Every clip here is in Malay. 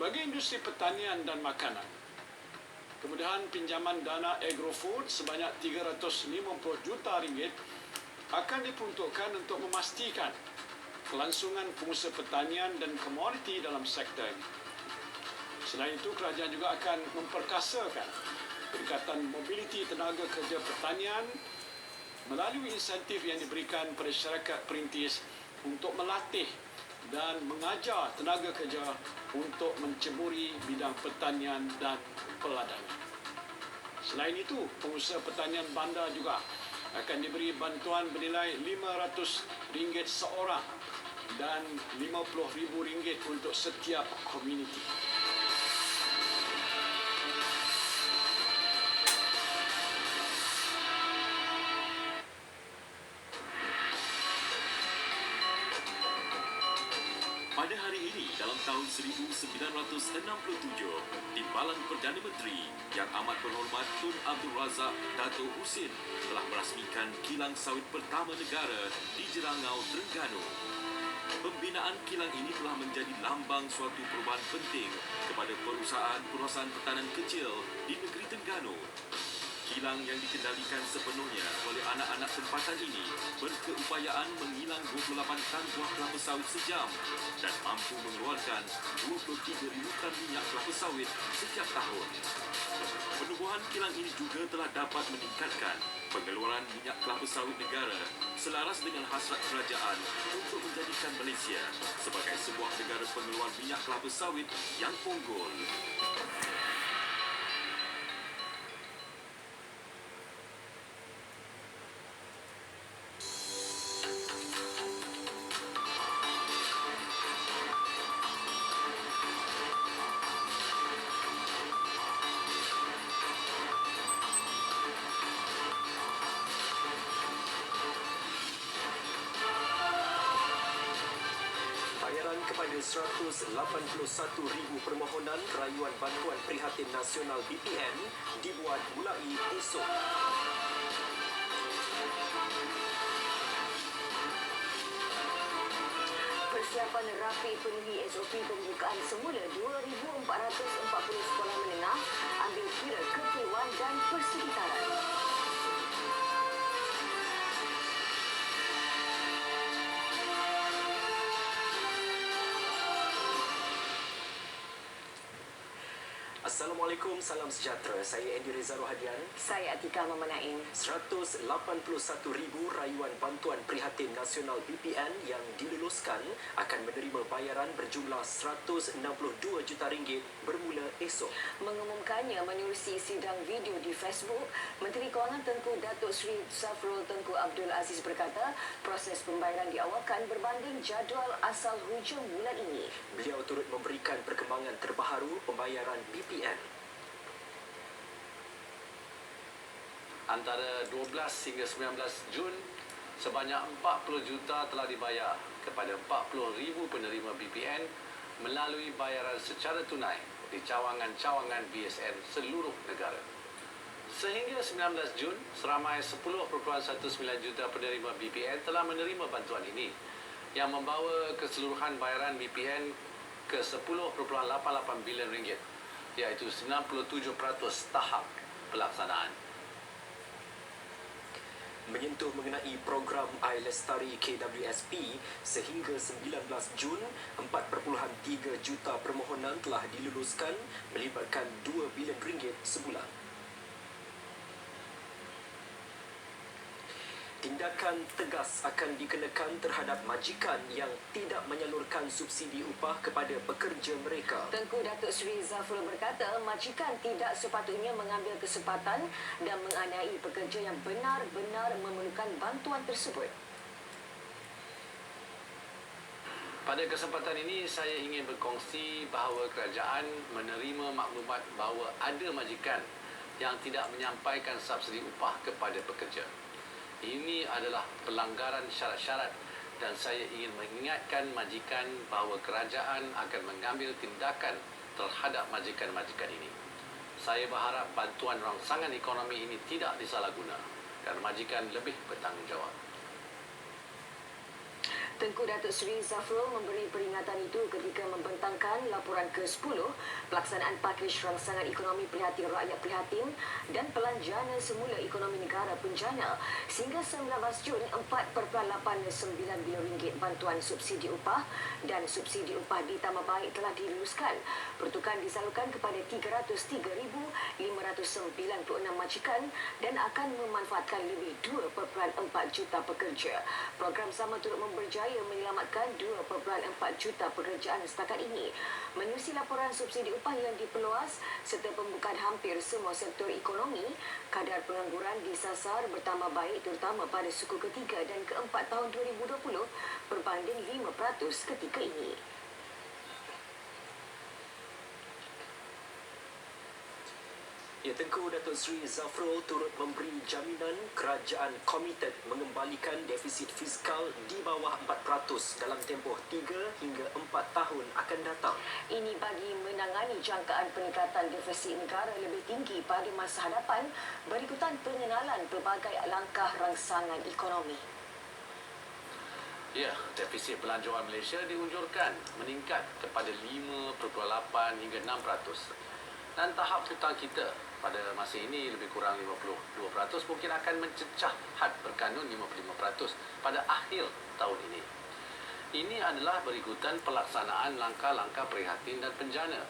Bagi industri pertanian dan makanan, kemudahan pinjaman dana agrofood sebanyak 350 juta ringgit akan diperuntukkan untuk memastikan kelangsungan pengusaha pertanian dan komoditi dalam sektor ini. Selain itu, kerajaan juga akan memperkasakan peningkatan mobiliti tenaga kerja pertanian melalui insentif yang diberikan pada syarikat perintis untuk melatih dan mengajar tenaga kerja untuk menceburi bidang pertanian dan peladangan. Selain itu, pengusaha pertanian bandar juga akan diberi bantuan bernilai RM500 seorang dan RM50,000 untuk setiap komuniti. Pada hari ini dalam tahun 1967, Timbalan Perdana Menteri Yang Amat Berhormat Tun Abdul Razak Dato' Husin telah merasmikan kilang sawit pertama negara di Jerangau, Terengganu. Pembinaan kilang ini telah menjadi lambang suatu perubahan penting kepada perusahaan pertahanan kecil di negeri Terengganu. Kilang yang dikendalikan sepenuhnya oleh anak-anak tempatan ini berkeupayaan mengilang 28 tan buah kelapa sawit sejam dan mampu mengeluarkan 23,000 tan minyak kelapa sawit setiap tahun. Penubuhan kilang ini juga telah dapat meningkatkan pengeluaran minyak kelapa sawit negara selaras dengan hasrat kerajaan untuk menjadikan Malaysia sebagai sebuah negara pengeluar minyak kelapa sawit yang unggul. Kepada 181,000 permohonan rayuan bantuan prihatin nasional BPN dibuat mulai esok. Persiapan rapi penuhi SOP pembukaan semula 2,440 sekolah menengah ambil kira keperluan dan persekitaran. Assalamualaikum, salam sejahtera. Saya Andy Reza Rohadian. Saya Atika Mamanaim. 181,000 rayuan bantuan prihatin nasional BPN yang diluluskan akan menerima bayaran berjumlah 162 juta ringgit bermula esok. Mengumumkannya menerusi sidang video di Facebook, Menteri Kewangan Tengku Datuk Seri Zafrul Tengku Abdul Aziz berkata, proses pembayaran diawalkan berbanding jadual asal hujung bulan ini. Beliau turut memberikan perkembangan terbaharu pembayaran BPN. Antara 12 hingga 19 Jun, sebanyak 40 juta telah dibayar kepada 40,000 penerima BPN melalui bayaran secara tunai di cawangan-cawangan BSN seluruh negara. Sehingga 19 Jun, seramai 10.19 juta penerima BPN telah menerima bantuan ini yang membawa keseluruhan bayaran BPN ke 10.88 bilion ringgit, iaitu 97% tahap pelaksanaan. Menyentuh mengenai program iLestari KWSP, sehingga 19 Jun, 4.3 juta permohonan telah diluluskan melibatkan 2 bilion ringgit sebulan. Tindakan tegas akan dikenakan terhadap majikan yang tidak menyalurkan subsidi upah kepada pekerja mereka. Tengku Datuk Seri Zafrul berkata, majikan tidak sepatutnya mengambil kesempatan dan menganiaya pekerja yang benar-benar memerlukan bantuan tersebut. Pada kesempatan ini, saya ingin berkongsi bahawa kerajaan menerima maklumat bahawa ada majikan yang tidak menyampaikan subsidi upah kepada pekerja. Ini adalah pelanggaran syarat-syarat dan saya ingin mengingatkan majikan bahawa kerajaan akan mengambil tindakan terhadap majikan-majikan ini. Saya berharap bantuan rangsangan ekonomi ini tidak disalahguna dan majikan lebih bertanggungjawab. Tengku Datuk Seri Zafrul memberi peringatan itu ketika membentangkan laporan ke-10 pelaksanaan pakej rangsangan ekonomi prihatin rakyat prihatin dan pelanjana semula ekonomi negara penjana sehingga 19 Jun RM4.89 bilion bantuan subsidi upah dan subsidi upah ditambah baik telah diluluskan. Pertukaran disalurkan kepada 303,596 majikan dan akan memanfaatkan lebih 2.4 juta pekerja. Program sama turut berjaya menyelamatkan 2.4 juta pekerjaan setakat ini. Menerusi laporan subsidi upah yang diperluas serta pembukaan hampir semua sektor ekonomi, kadar pengangguran disasar bertambah baik terutama pada suku ketiga dan keempat tahun 2020 berbanding 5% ketika ini. Ya, Tengku Datuk Seri Zafrul turut memberi jaminan kerajaan komited mengembalikan defisit fiskal di bawah 4% dalam tempoh 3 hingga 4 tahun akan datang. Ini bagi menangani jangkaan peningkatan defisit negara lebih tinggi pada masa hadapan berikutan pengenalan pelbagai langkah rangsangan ekonomi. Ya, defisit belanjawan Malaysia diunjurkan meningkat kepada 5.8 hingga 6%. Dan tahap hutang kita pada masa ini lebih kurang 52% mungkin akan mencecah had berkanun 55% pada akhir tahun ini. Ini adalah berikutan pelaksanaan langkah-langkah prihatin dan penjana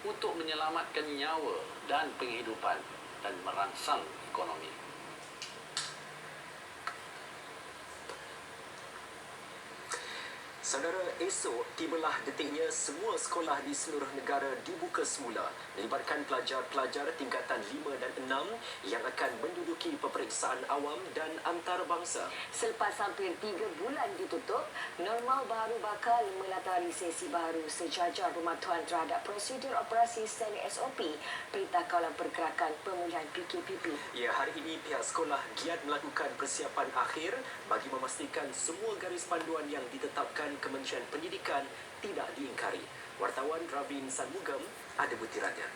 untuk menyelamatkan nyawa dan penghidupan dan merangsang ekonomi. Saudara, esok tibalah detiknya semua sekolah di seluruh negara dibuka semula, melibatkan pelajar-pelajar tingkatan 5 dan 6 yang akan menduduki peperiksaan awam dan antarabangsa. Selepas hampir 3 bulan ditutup, normal baru bakal melatari sesi baru sejajar pematuhan terhadap prosedur operasi standard SOP Perintah Kawalan Pergerakan Pemulihan PKPP. Ya, hari ini pihak sekolah giat melakukan persiapan akhir bagi memastikan semua garis panduan yang ditetapkan Kementerian Pendidikan tidak diingkari. Wartawan Ravin Sanmugam ada butirannya.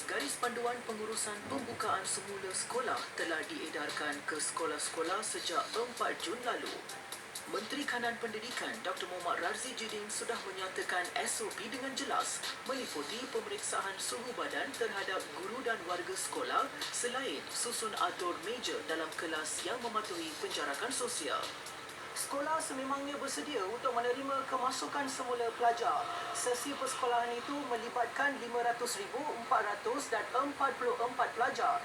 Garis panduan pengurusan pembukaan semula sekolah telah diedarkan ke sekolah-sekolah sejak 4 Jun lalu. Menteri Kanan Pendidikan Dr. Mohammad Razzi Jidin sudah menyatakan SOP dengan jelas meliputi pemeriksaan suhu badan terhadap guru dan warga sekolah selain susun atur meja dalam kelas yang mematuhi penjarakan sosial. Sekolah sememangnya bersedia untuk menerima kemasukan semula pelajar. Sesi persekolahan itu melibatkan 500,400 dan 44 pelajar.